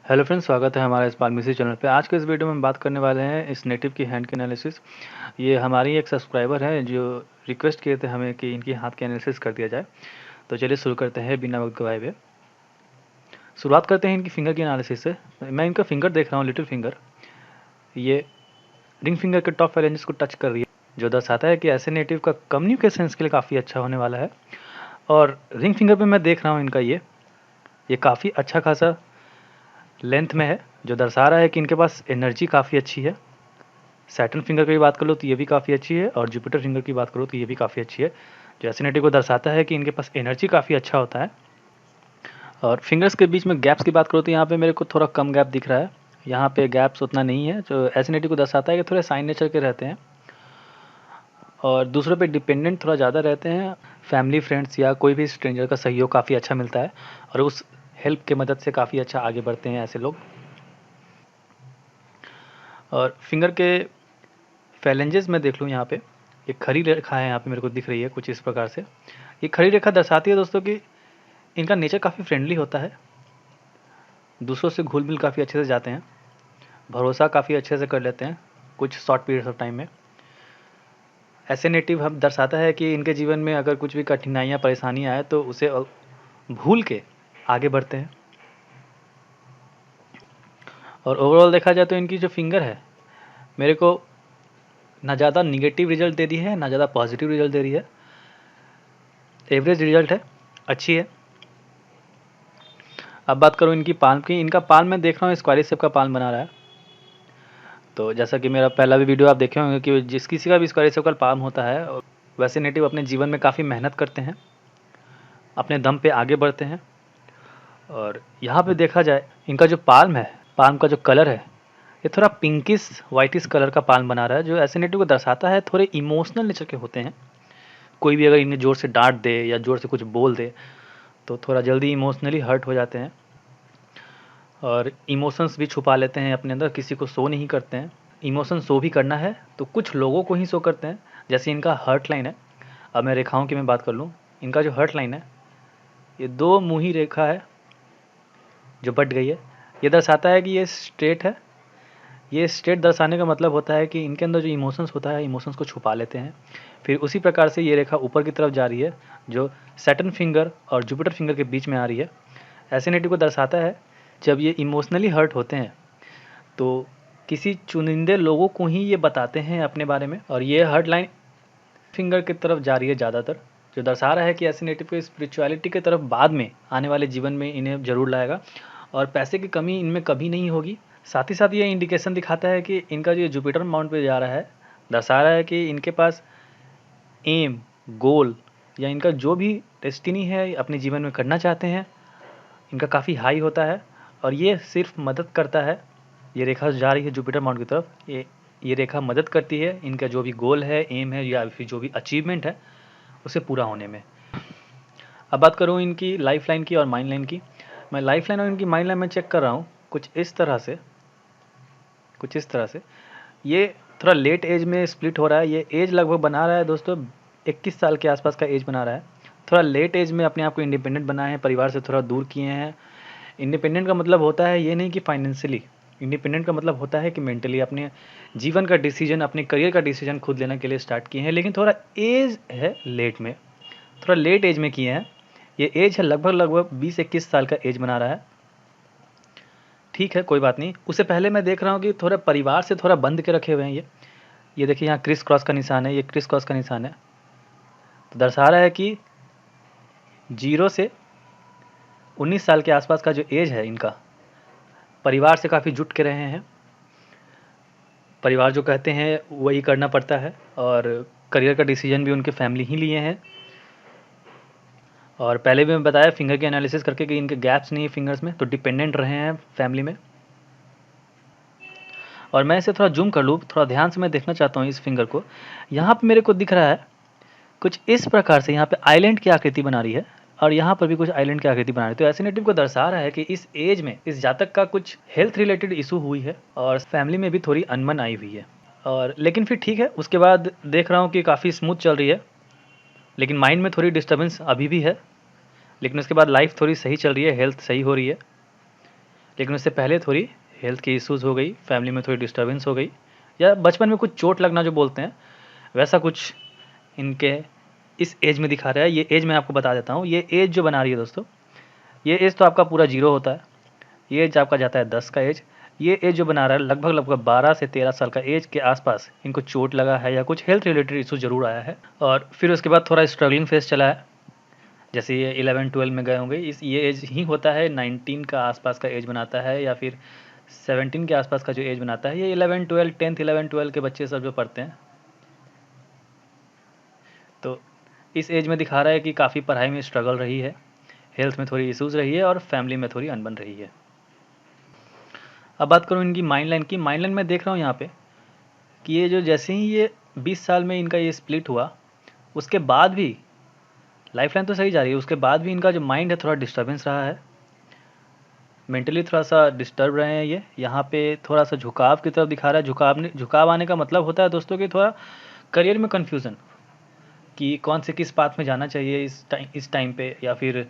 Hello friends, स्वागत है हमारे इस पालमिसी चैनल पे। आज के इस वीडियो में हम बात करने वाले हैं इस नेटिव की हैंड के एनालिसिस। ये हमारी एक सब्सक्राइबर है जो रिक्वेस्ट किए थे हमें कि इनकी हाथ के एनालिसिस कर दिया जाए। तो चलिए शुरू करते हैं बिना वक्त गवाए हुए। शुरुआत करते हैं इनकी फिंगर की एनालिसिस से। मैं इनका फिंगर देख रहा हूँ, लिटिल फिंगर। ये रिंग फिंगर के टॉप फाइलेंजेस को टच कर रही है, जो दर्शाता है कि ऐसे नेटिव का कम्युनिकेशन स्किल काफ़ी अच्छा होने वाला है। और रिंग फिंगर पर मैं देख रहा हूँ इनका ये काफ़ी अच्छा खासा लेंथ में है, जो दर्शा रहा है कि इनके पास एनर्जी काफ़ी अच्छी है। सैटर्न फिंगर की बात कर लो तो ये भी काफ़ी अच्छी है, और जुपिटर फिंगर की बात करो तो ये भी काफ़ी अच्छी है, जो एसिनेटिव को दर्शाता है कि इनके पास एनर्जी काफ़ी अच्छा होता है। और फिंगर्स के बीच में गैप्स की बात करो तो यहाँ पे मेरे को थोड़ा कम गैप दिख रहा है। यहाँ पे गैप्स उतना नहीं है, जो एसिनेटिव को दर्शाता है कि थोड़े साइन नेचर के रहते हैं और दूसरों पे डिपेंडेंट थोड़ा ज़्यादा रहते हैं। फैमिली, फ्रेंड्स या कोई भी स्ट्रेंजर का सहयोग काफ़ी अच्छा मिलता है और उस हेल्प के मदद से काफ़ी अच्छा आगे बढ़ते हैं ऐसे लोग। और फिंगर के फैलेंजेस में देख लूँ, यहाँ पे एक खड़ी रेखा है, यहाँ पे मेरे को दिख रही है कुछ इस प्रकार से। ये खड़ी रेखा दर्शाती है दोस्तों कि इनका नेचर काफ़ी फ्रेंडली होता है, दूसरों से घुल मिल काफ़ी अच्छे से जाते हैं, भरोसा काफ़ी अच्छे से कर लेते हैं कुछ शॉर्ट पीरियड्स ऑफ टाइम में। ऐसे नेटिव हम दर्शाता है कि इनके जीवन में अगर कुछ भी कठिनाइयाँ, परेशानियाँ आए तो उसे भूल के आगे बढ़ते हैं। और ओवरऑल देखा जाए तो इनकी जो फिंगर है मेरे को ना ज़्यादा निगेटिव रिजल्ट दे रही है, ना ज़्यादा पॉजिटिव रिजल्ट दे रही है। एवरेज रिजल्ट है, अच्छी है। अब बात करूँ इनकी पाल्म की। इनका पाल्म मैं देख रहा हूँ स्क्वायरी शेप का पाल्म बना रहा है। तो जैसा कि मेरा पहला भी वीडियो आप देखे होंगे कि जिस किसी का भी स्क्वायरी शेप का पाल्म होता है, वैसे नेटिव अपने जीवन में काफ़ी मेहनत करते हैं, अपने दम पे आगे बढ़ते हैं। और यहाँ पे देखा जाए इनका जो पाल्म है, पाल्म का जो कलर है, ये थोड़ा पिंकिश वाइटिश कलर का पाल्म बना रहा है, जो ऐसे नेटिव को दर्शाता है थोड़े इमोशनल नेचर के होते हैं। कोई भी अगर इन्हें ज़ोर से डांट दे या ज़ोर से कुछ बोल दे तो थोड़ा जल्दी इमोशनली हर्ट हो जाते हैं और इमोशंस भी छुपा लेते हैं अपने अंदर, किसी को शो नहीं करते हैं। इमोशन शो भी करना है तो कुछ लोगों को ही शो करते हैं, जैसे इनका हर्ट लाइन है। अब मैं रेखाओं की मैं बात कर लूँ, इनका जो हर्ट लाइन है ये दो मुँही रेखा है जो बट गई है। ये दर्शाता है कि ये स्ट्रेट है। ये स्ट्रेट दर्शाने का मतलब होता है कि इनके अंदर जो इमोशंस होता है, इमोशंस को छुपा लेते हैं। फिर उसी प्रकार से ये रेखा ऊपर की तरफ जा रही है, जो सैटर्न फिंगर और जुपिटर फिंगर के बीच में आ रही है। ऐसे नेटिव को दर्शाता है जब ये इमोशनली हर्ट होते हैं तो किसी चुनिंदे लोगों को ही ये बताते हैं अपने बारे में। और ये हर्ट लाइन फिंगर की तरफ जा रही है ज़्यादातर, जो दर्शा रहा है कि ऐसे नेटिव को स्पिरिचुअलिटी की तरफ बाद में आने वाले जीवन में इन्हें ज़रूर लाएगा और पैसे की कमी इनमें कभी नहीं होगी। साथ ही साथ ये इंडिकेशन दिखाता है कि इनका जो जुपिटर माउंट पे जा रहा है, दर्शा रहा है कि इनके पास एम, गोल या इनका जो भी डेस्टिनी है अपने जीवन में करना चाहते हैं, इनका काफ़ी हाई होता है। और ये सिर्फ मदद करता है, ये रेखा जा रही है जुपिटर माउंट की तरफ, ये रेखा मदद करती है इनका जो भी गोल है, एम है या फिर जो भी अचीवमेंट है उसे पूरा होने में। अब बात करूँ इनकी लाइफ लाइन की और माइंड लाइन की। मैं लाइफ लाइन और इनकी माइंड लाइन में चेक कर रहा हूँ कुछ इस तरह से। ये थोड़ा लेट एज में स्प्लिट हो रहा है। ये एज लगभग बना रहा है दोस्तों 21 साल के आसपास का एज बना रहा है। थोड़ा लेट एज में अपने आप को इंडिपेंडेंट बनाए हैं, परिवार से थोड़ा दूर किए हैं। इंडिपेंडेंट का मतलब होता है ये नहीं कि फाइनेंशियली, इंडिपेंडेंट का मतलब होता है कि मेंटली अपने जीवन का डिसीजन, अपने करियर का डिसीजन खुद लेने के लिए स्टार्ट किए हैं। लेकिन थोड़ा एज है लेट में, थोड़ा लेट एज में किए हैं। ये एज है लगभग 20-21 साल का एज बना रहा है। ठीक है, कोई बात नहीं। उससे पहले मैं देख रहा हूँ कि थोड़ा परिवार से थोड़ा बंध के रखे हुए हैं ये देखिए यहाँ क्रिस क्रॉस का निशान है, ये क्रिस क्रॉस का निशान है। तो दर्शा रहा है कि 0 से 19 साल के आसपास का जो एज है इनका, परिवार से काफ़ी जुट के रहे हैं। परिवार जो कहते हैं वही करना पड़ता है और करियर का डिसीजन भी उनके फैमिली ही लिए हैं। और पहले भी मैं बताया फिंगर के एनालिसिस करके कि इनके गैप्स नहीं है फिंगर्स में, तो डिपेंडेंट रहे हैं फैमिली में। और मैं इसे थोड़ा जूम कर लूँ, थोड़ा ध्यान से मैं देखना चाहता हूँ इस फिंगर को। यहाँ पे मेरे को दिख रहा है कुछ इस प्रकार से, यहाँ पे आइलैंड की आकृति बना रही है और यहाँ पर भी कुछ आइलैंड की आकृति बना रही है। तो ऐसे नेटिव को दर्शा रहा है कि इस एज में इस जातक का कुछ हेल्थ रिलेटेड इशू हुई है और फैमिली में भी थोड़ी अनबन आई हुई है। और लेकिन फिर ठीक है, उसके बाद देख रहा हूँ कि काफ़ी स्मूथ चल रही है, लेकिन माइंड में थोड़ी डिस्टर्बेंस अभी भी है। लेकिन उसके बाद लाइफ थोड़ी सही चल रही है, हेल्थ सही हो रही है। लेकिन उससे पहले थोड़ी हेल्थ की इश्यूज़ हो गई, फैमिली में थोड़ी डिस्टर्बेंस हो गई, या बचपन में कुछ चोट लगना जो बोलते हैं, वैसा कुछ इनके इस एज में दिखा रहा है। ये एज मैं आपको बता देता हूँ। ये एज जो बना रही है दोस्तों, ये एज तो आपका पूरा 0 होता है। ये एज आपका जाता है 10 का एज। ये एज जो बना रहा है लगभग 12 से 13 साल का एज के आसपास इनको चोट लगा है या कुछ हेल्थ रिलेटेड इशू ज़रूर आया है। और फिर उसके बाद थोड़ा स्ट्रगलिंग फेस चला है। जैसे ये 11-12 में गए होंगे, ये एज ही होता है 19 का आसपास का एज बनाता है, या फिर 17 के आसपास का जो एज बनाता है। ये 11-12 10th 11-12 के बच्चे सब जो पढ़ते हैं, तो इस एज में दिखा रहा है कि काफ़ी पढ़ाई में स्ट्रगल रही है, हेल्थ में थोड़ी इश्यूज़ रही है और फैमिली में थोड़ी अनबन रही है। अब बात करूँ इनकी माइंड लाइन की। माइंड लाइन मैं देख रहा हूँ यहाँ पे कि ये जो जैसे ही ये 20 साल में इनका ये स्प्लिट हुआ, उसके बाद भी लाइफ लाइन तो सही जा रही है, उसके बाद भी इनका जो माइंड है थोड़ा डिस्टर्बेंस रहा है, मेंटली थोड़ा सा डिस्टर्ब रहे हैं ये। यहाँ पे थोड़ा सा झुकाव की तरफ दिखा रहा है। झुकाव आने का मतलब होता है दोस्तों कि थोड़ा करियर में कन्फ्यूज़न, कि कौन से किस पाथ में जाना चाहिए इस टाइम पे, या फिर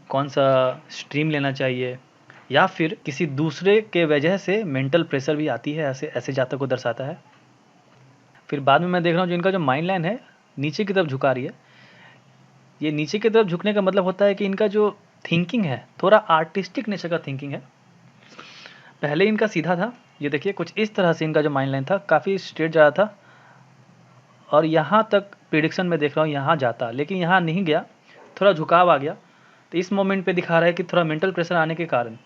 कौन सा स्ट्रीम लेना चाहिए, या फिर किसी दूसरे के वजह से मेंटल प्रेशर भी आती है, ऐसे ऐसे जातक को दर्शाता है। फिर बाद में मैं देख रहा हूँ जो इनका जो माइंड लाइन है नीचे की तरफ झुका रही है। ये नीचे की तरफ झुकने का मतलब होता है कि इनका जो थिंकिंग है थोड़ा आर्टिस्टिक नेचर का थिंकिंग है। पहले इनका सीधा था, ये देखिए कुछ इस तरह से इनका जो माइंड लाइन था काफ़ी स्ट्रेट जा रहा था, और यहाँ तक प्रिडिक्शन में देख रहा हूँ यहाँ जाता, लेकिन यहाँ नहीं गया, थोड़ा झुकाव आ गया। तो इस मोमेंट पे दिखा रहा है कि थोड़ा मेंटल प्रेशर आने के कारण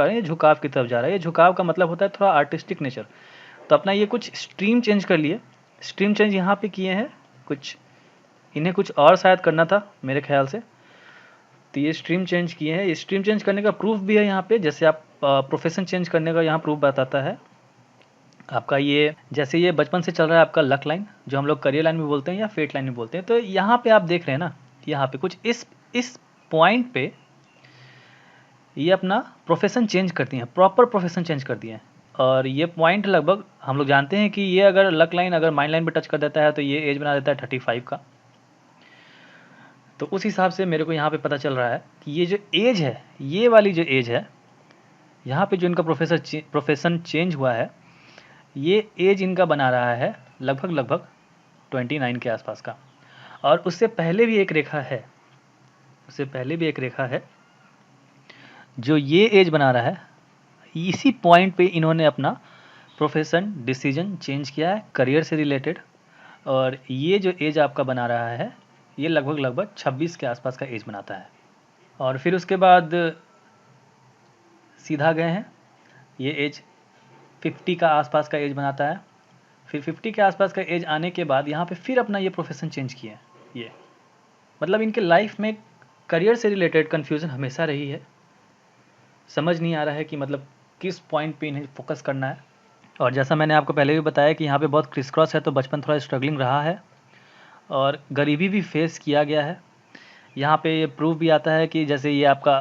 ये झुकाव की तरफ जा रहा है। ये झुकाव का मतलब होता है थोड़ा आर्टिस्टिक नेचर। तो अपना ये कुछ स्ट्रीम चेंज कर लिए, स्ट्रीम चेंज यहाँ पे किए हैं, कुछ इन्हें कुछ और शायद करना था मेरे ख्याल से, तो ये स्ट्रीम चेंज किए हैं। स्ट्रीम चेंज करने का प्रूफ भी है यहाँ पे, जैसे आप प्रोफेशन चेंज करने का यहाँ प्रूफ बताता है आपका। ये जैसे ये बचपन से चल रहा है आपका लक लाइन, जो हम लोग करियर लाइन में बोलते हैं या फेट लाइन में बोलते हैं। तो यहाँ पे आप देख रहे हैं ना, यहाँ पे कुछ इस पॉइंट पे ये अपना प्रोफेशन चेंज करती हैं, प्रॉपर प्रोफेशन चेंज कर दिए हैं। और ये पॉइंट लगभग हम लोग जानते हैं कि ये अगर लक लाइन अगर माइंड लाइन पे टच कर देता है तो ये एज बना देता है 35 का। तो उस हिसाब से मेरे को यहाँ पे पता चल रहा है कि ये जो एज है, ये वाली जो एज है, यहाँ पे जो इनका प्रोफेशन चेंज हुआ है, ये एज इनका बना रहा है लगभग 29 के आसपास का। और उससे पहले भी एक रेखा है, जो ये एज बना रहा है। इसी पॉइंट पे इन्होंने अपना प्रोफेशन डिसीजन चेंज किया है करियर से रिलेटेड। और ये जो एज आपका बना रहा है, ये लगभग 26 के आसपास का एज बनाता है। और फिर उसके बाद सीधा गए हैं, ये एज 50 का आसपास का एज बनाता है। फिर 50 के आसपास का एज आने के बाद यहाँ पे फिर अपना ये प्रोफेशन चेंज किए हैं। ये मतलब इनके लाइफ में करियर से रिलेटेड कन्फ्यूज़न हमेशा रही है। समझ नहीं आ रहा है कि मतलब किस पॉइंट पे इन्हें फोकस करना है। और जैसा मैंने आपको पहले भी बताया कि यहाँ पे बहुत क्रिस क्रॉस है, तो बचपन थोड़ा स्ट्रगलिंग रहा है और गरीबी भी फेस किया गया है। यहाँ पे ये प्रूफ भी आता है कि जैसे ये आपका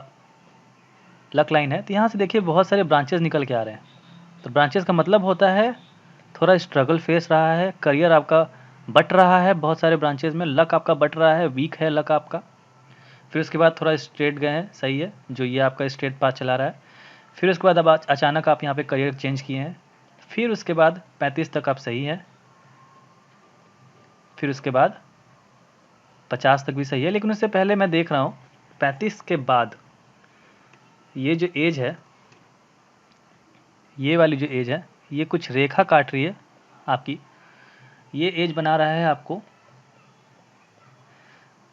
लक लाइन है, तो यहाँ से देखिए बहुत सारे ब्रांचेस निकल के आ रहे हैं। तो ब्रांचेस का मतलब होता है थोड़ा स्ट्रगल फेस रहा है, करियर आपका बट रहा है बहुत सारे ब्रांचेस में, लक आपका बट रहा है, वीक है लक आपका। फिर उसके बाद थोड़ा स्ट्रेट गए हैं, सही है, जो ये आपका स्ट्रेट पाथ चला रहा है। फिर उसके बाद अब अचानक आप यहाँ पे करियर चेंज किए हैं। फिर उसके बाद 35 तक आप सही है, फिर उसके बाद 50 तक भी सही है। लेकिन उससे पहले मैं देख रहा हूँ 35 के बाद ये जो एज है, ये वाली जो एज है, ये कुछ रेखा काट रही है आपकी। ये एज बना रहा है आपको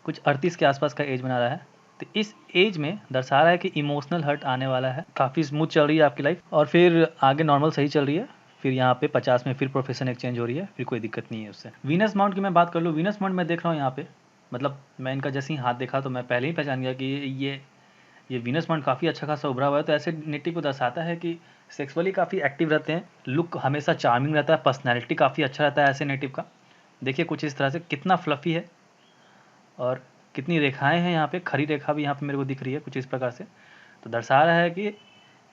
कुछ 38 के आसपास का एज बना रहा है। तो इस एज में दर्शा रहा है कि इमोशनल हर्ट आने वाला है, काफ़ी स्मूथ चल रही है आपकी लाइफ, और फिर आगे नॉर्मल सही चल रही है। फिर यहाँ पे 50 में फिर प्रोफेशन एक्सचेंज हो रही है, फिर कोई दिक्कत नहीं है उससे। वीनस माउंट की मैं बात कर लूँ, वीनस माउंट मैं देख रहा हूँ यहाँ पे, मतलब मैं इनका जैसे ही हाथ देखा तो मैं पहले ही पहचान गया कि ये वीनस माउंट काफ़ी अच्छा खासा उभरा हुआ है। तो ऐसे नेटिव को दर्शाता है कि सेक्सुअली काफ़ी एक्टिव रहते हैं, लुक हमेशा चार्मिंग रहता है, पर्सनैलिटी काफ़ी अच्छा रहता है ऐसे नेटिव का। देखिए कुछ इस तरह से कितना फ्लफ़ी है, और कितनी रेखाएं हैं यहाँ पे, खड़ी रेखा भी यहाँ पे मेरे को दिख रही है कुछ इस प्रकार से। तो दर्शा रहा है कि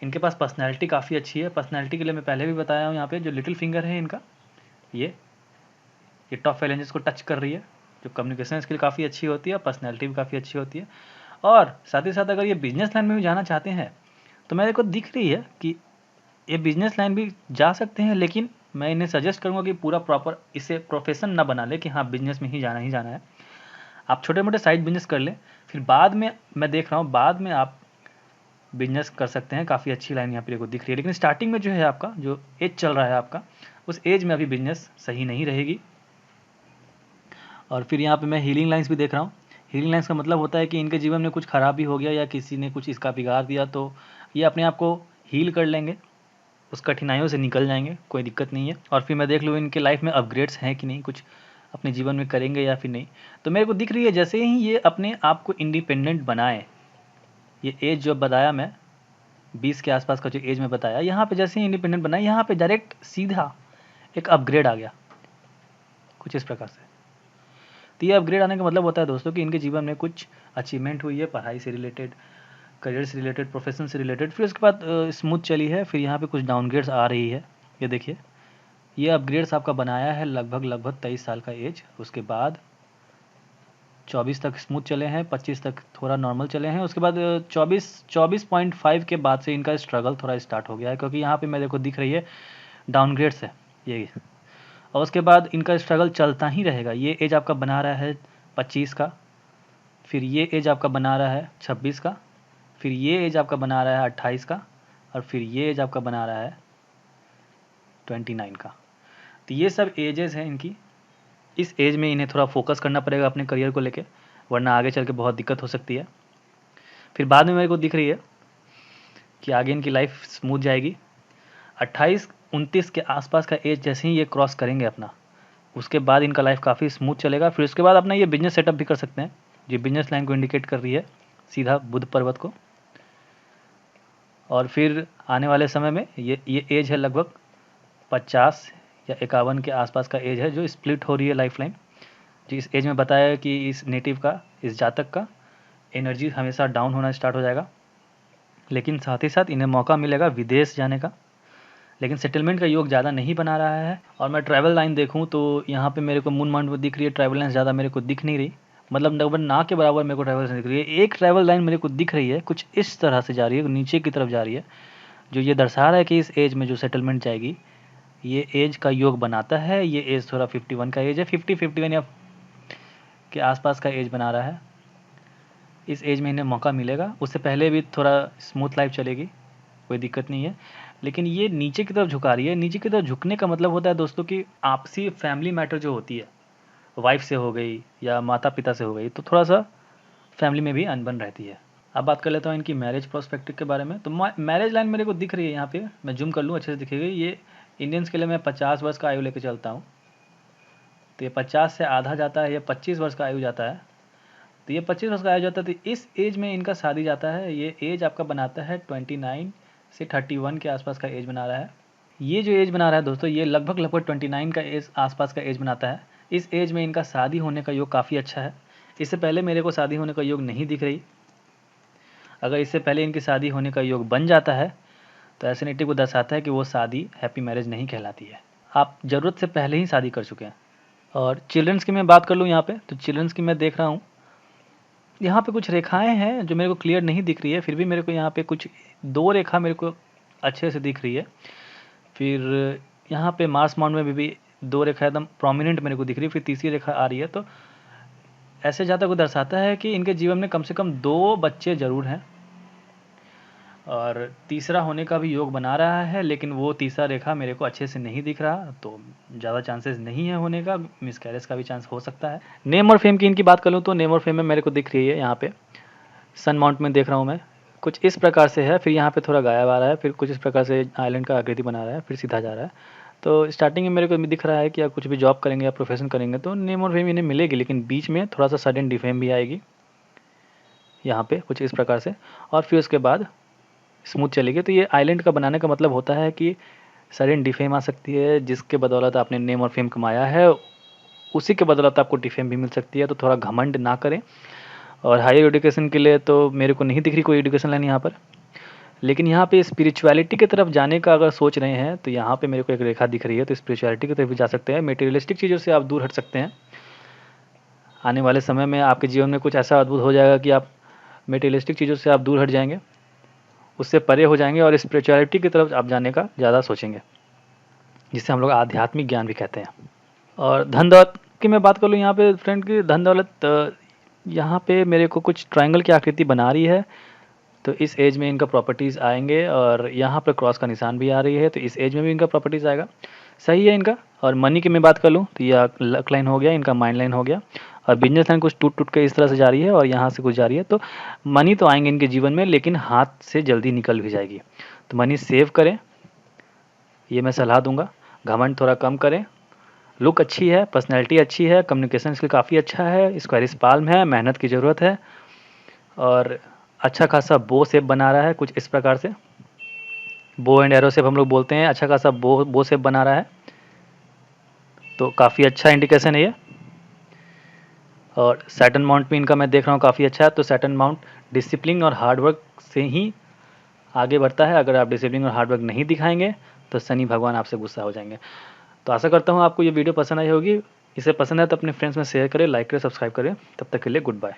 इनके पास पर्सनैलिटी काफ़ी अच्छी है। पर्सनैलिटी के लिए मैं पहले भी बताया हूँ, यहाँ पे जो लिटिल फिंगर है इनका, ये टॉप फेलेंजेस को टच कर रही है, जो कम्युनिकेशन स्किल काफ़ी अच्छी होती है, पर्सनैलिटी भी काफ़ी अच्छी होती है। और साथ ही साथ अगर ये बिजनेस लाइन में भी जाना चाहते हैं तो मेरे को दिख रही है कि ये बिजनेस लाइन भी जा सकते हैं, लेकिन मैं इन्हें सजेस्ट करूँगा कि पूरा प्रॉपर इसे प्रोफेशन ना बना ले कि हाँ बिजनेस में ही जाना है। आप छोटे मोटे साइड बिजनेस कर लें, फिर बाद में मैं देख रहा हूँ बाद में आप बिजनेस कर सकते हैं। काफ़ी अच्छी लाइन यहाँ पे को दिख रही है, लेकिन स्टार्टिंग में जो है आपका जो एज चल रहा है आपका, उस एज में अभी बिजनेस सही नहीं रहेगी। और फिर यहाँ पे मैं हीलिंग लाइन्स भी देख रहा हूँ। हीलिंग लाइन्स का मतलब होता है कि इनके जीवन में कुछ खराबी हो गया या किसी ने कुछ इसका बिगाड़ दिया, तो ये अपने आप को हील कर लेंगे, उस कठिनाइयों से निकल जाएंगे, कोई दिक्कत नहीं है। और फिर मैं देख लूँ इनके लाइफ में अपग्रेड्स हैं कि नहीं, कुछ अपने जीवन में करेंगे या फिर नहीं। तो मेरे को दिख रही है जैसे ही ये अपने आप को इंडिपेंडेंट बनाए, ये एज जो बताया मैं 20 के आसपास का जो एज में बताया, यहाँ पे जैसे ही इंडिपेंडेंट बनाए, यहाँ पे डायरेक्ट सीधा एक अपग्रेड आ गया कुछ इस प्रकार से। तो ये अपग्रेड आने का मतलब होता है दोस्तों कि इनके जीवन में कुछ अचीवमेंट हुई है, पढ़ाई से रिलेटेड, करियर से रिलेटेड, प्रोफेशन से रिलेटेड, फिर उसके बाद स्मूथ चली है, फिर यहाँ पे कुछ डाउनग्रेड्स आ रही है। ये देखिए, ये अपग्रेड्स आपका बनाया है लगभग 23 साल का एज, उसके बाद 24 तक स्मूथ चले हैं, 25 तक थोड़ा नॉर्मल चले हैं, उसके बाद 24.5 के बाद से इनका स्ट्रगल थोड़ा स्टार्ट हो गया है, क्योंकि यहाँ पे मेरे को दिख रही है डाउनग्रेड्स है ये। और उसके बाद इनका स्ट्रगल चलता ही रहेगा। ये एज आपका बना रहा है 25 का, फिर ये एज आपका बना रहा है 26 का, फिर ये एज आपका बना रहा है 28 का, और फिर ये एज आपका बना रहा है 29 का। तो ये सब एजेस हैं इनकी। इस एज में इन्हें थोड़ा फोकस करना पड़ेगा अपने करियर को लेके, वरना आगे चल के बहुत दिक्कत हो सकती है। फिर बाद में मेरे को दिख रही है कि आगे इनकी लाइफ स्मूथ जाएगी। 28-29 के आसपास का एज जैसे ही ये क्रॉस करेंगे अपना, उसके बाद इनका लाइफ काफ़ी स्मूथ चलेगा। फिर उसके बाद अपना ये बिजनेस सेटअप भी कर सकते हैं, जो बिजनेस लाइन को इंडिकेट कर रही है सीधा बुध पर्वत को। और फिर आने वाले समय में ये एज है लगभग 50 या 51 के आसपास का एज है, जो स्प्लिट हो रही है लाइफ लाइन। जो इस एज में बताया है कि इस नेटिव का, इस जातक का एनर्जी हमेशा डाउन होना स्टार्ट हो जाएगा, लेकिन साथ ही साथ इन्हें मौका मिलेगा विदेश जाने का, लेकिन सेटलमेंट का योग ज़्यादा नहीं बना रहा है। और मैं ट्रैवल लाइन देखूँ तो यहाँ पे मेरे को मून माउंट में दिख रही है, ट्रैवल लाइन ज़्यादा मेरे को दिख नहीं रही, मतलब लगभग ना के बराबर मेरे को ट्रैवल लाइन दिख रही है। एक ट्रैवल लाइन मेरे को दिख रही है कुछ इस तरह से जा रही है, नीचे की तरफ जा रही है, जो ये दर्शा रहा है कि इस एज में जो सेटलमेंट जाएगी, ये एज का योग बनाता है। ये एज थोड़ा 51 का एज है, 50-51 या के आसपास का एज बना रहा है। इस एज में इन्हें मौका मिलेगा, उससे पहले भी थोड़ा स्मूथ लाइफ चलेगी, कोई दिक्कत नहीं है। लेकिन ये नीचे की तरफ झुका रही है। नीचे की तरफ झुकने का मतलब होता है दोस्तों कि आपसी फैमिली मैटर जो होती है, वाइफ से हो गई या माता पिता से हो गई, तो थोड़ा सा फैमिली में भी अनबन रहती है। अब बात कर लेता हूँ इनकी मैरिज प्रोस्पेक्टिव के बारे में। तो मैरिज लाइन मेरे को दिख रही है यहाँ पे, मैं जूम कर लूँ अच्छे से दिखेगी। ये इंडियंस के लिए मैं 50 वर्ष का आयु लेकर चलता हूँ, तो ये 50 से आधा जाता है, ये 25 वर्ष का आयु जाता है। तो ये 25 वर्ष का आयु जाता है, तो इस एज में इनका शादी जाता है। ये एज आपका बनाता है 29 से 31 के आसपास का एज बना रहा है। ये जो एज बना रहा है दोस्तों, ये लगभग 29 का एज आसपास का एज बनाता है। इस एज में इनका शादी होने का योग काफ़ी अच्छा है। इससे पहले मेरे को शादी होने का योग नहीं दिख रही। अगर इससे पहले इनकी शादी होने का योग बन जाता है तो ऐसे नेटिव को दर्शाता है कि वो शादी हैप्पी मैरिज नहीं कहलाती है, आप ज़रूरत से पहले ही शादी कर चुके हैं। और चिल्ड्रंस की मैं बात कर लूँ यहाँ पे, तो चिल्ड्रंस की मैं देख रहा हूँ यहाँ पे कुछ रेखाएं हैं जो मेरे को क्लियर नहीं दिख रही है, फिर भी मेरे को यहाँ पे कुछ 2 रेखा मेरे को अच्छे से दिख रही है। फिर यहाँ पे मार्स माउंट में भी 2 रेखा एकदम प्रोमिनेंट मेरे को दिख रही है, फिर तीसरी रेखा आ रही है। तो ऐसे जातक को दर्शाता है कि इनके जीवन में कम से कम 2 बच्चे ज़रूर हैं, और तीसरा होने का भी योग बना रहा है, लेकिन वो तीसरा रेखा मेरे को अच्छे से नहीं दिख रहा, तो ज़्यादा चांसेस नहीं है होने का, मिसकैरेज का भी चांस हो सकता है। नेम और फेम की इनकी बात कर लूँ तो नेम और फेम में मेरे को दिख रही है यहाँ पे सन माउंट में देख रहा हूँ मैं, कुछ इस प्रकार से है। फिर यहाँ पे थोड़ा गायब आ रहा है, फिर कुछ इस प्रकार से आइलैंड का आकृति बना रहा है, फिर सीधा जा रहा है। तो स्टार्टिंग में मेरे को दिख रहा है कि आप कुछ भी जॉब करेंगे या प्रोफेशन करेंगे तो नेम और फेम इन्हें मिलेगी, लेकिन बीच में थोड़ा सा सडन डिफेम भी आएगी यहाँ पे कुछ इस प्रकार से, और फिर उसके बाद स्मूथ चलेगी। तो ये आइलैंड का बनाने का मतलब होता है कि सडन डिफेम आ सकती है, जिसके बदौलत आपने नेम और फेम कमाया है उसी के बदौलत आपको डिफेम भी मिल सकती है। तो थोड़ा घमंड ना करें। और हायर एजुकेशन के लिए तो मेरे को नहीं दिख रही कोई एजुकेशन लाइन यहाँ पर, लेकिन यहाँ पे स्पिरिचुअलिटी की तरफ जाने का अगर सोच रहे हैं तो यहाँ पे मेरे को एक रेखा दिख रही है, तो स्पिरिचुअलिटी की तरफ भी जा सकते हैं। मटेरियलिस्टिक चीज़ों से आप दूर हट सकते हैं। आने वाले समय में आपके जीवन में कुछ ऐसा अद्भुत हो जाएगा कि आप मेटेरियलिस्टिक चीज़ों से आप दूर हट जाएंगे, उससे परे हो जाएंगे और स्पिरिचुअलिटी की तरफ आप जाने का ज़्यादा सोचेंगे, जिसे हम लोग आध्यात्मिक ज्ञान भी कहते हैं। और धन दौलत की मैं बात कर लूँ यहाँ पे फ्रेंड की, धन दौलत यहाँ पे मेरे को कुछ ट्रायंगल की आकृति बना रही है, तो इस एज में इनका प्रॉपर्टीज़ आएंगे, और यहाँ पर क्रॉस का निशान भी आ रही है, तो इस एज में भी इनका प्रॉपर्टीज़ आएगा, सही है इनका। और मनी की मैं बात कर लूँ तो यह लक लाइन हो गया, इनका माइंड लाइन हो गया, और बिजनेस लाइन कुछ टूट टूट के इस तरह से जा रही है और यहाँ से कुछ जा रही है, तो मनी तो आएंगे इनके जीवन में, लेकिन हाथ से जल्दी निकल भी जाएगी। तो मनी सेव करें, ये मैं सलाह दूंगा। घमंड थोड़ा कम करें, लुक अच्छी है, पर्सनैलिटी अच्छी है, कम्युनिकेशन स्किल काफ़ी अच्छा है, स्क्वायरिश पाल्म है, मेहनत की ज़रूरत है, और अच्छा खासा बो शेप बना रहा है कुछ इस प्रकार से, बो एंड एरो शेप हम लोग बोलते हैं, अच्छा खासा बो शेप बना रहा है, तो काफ़ी अच्छा इंडिकेशन है ये। और सैटर्न माउंट भी इनका मैं देख रहा हूँ काफ़ी अच्छा है, तो सैटर्न माउंट डिसिप्लिन और हार्डवर्क से ही आगे बढ़ता है। अगर आप डिसिप्लिन और हार्डवर्क नहीं दिखाएंगे तो शनि भगवान आपसे गुस्सा हो जाएंगे। तो आशा करता हूँ आपको ये वीडियो पसंद आई होगी। इसे पसंद है तो अपने फ्रेंड्स में शेयर करें, लाइक करें, सब्सक्राइब करें। तब तक के लिए गुड बाय।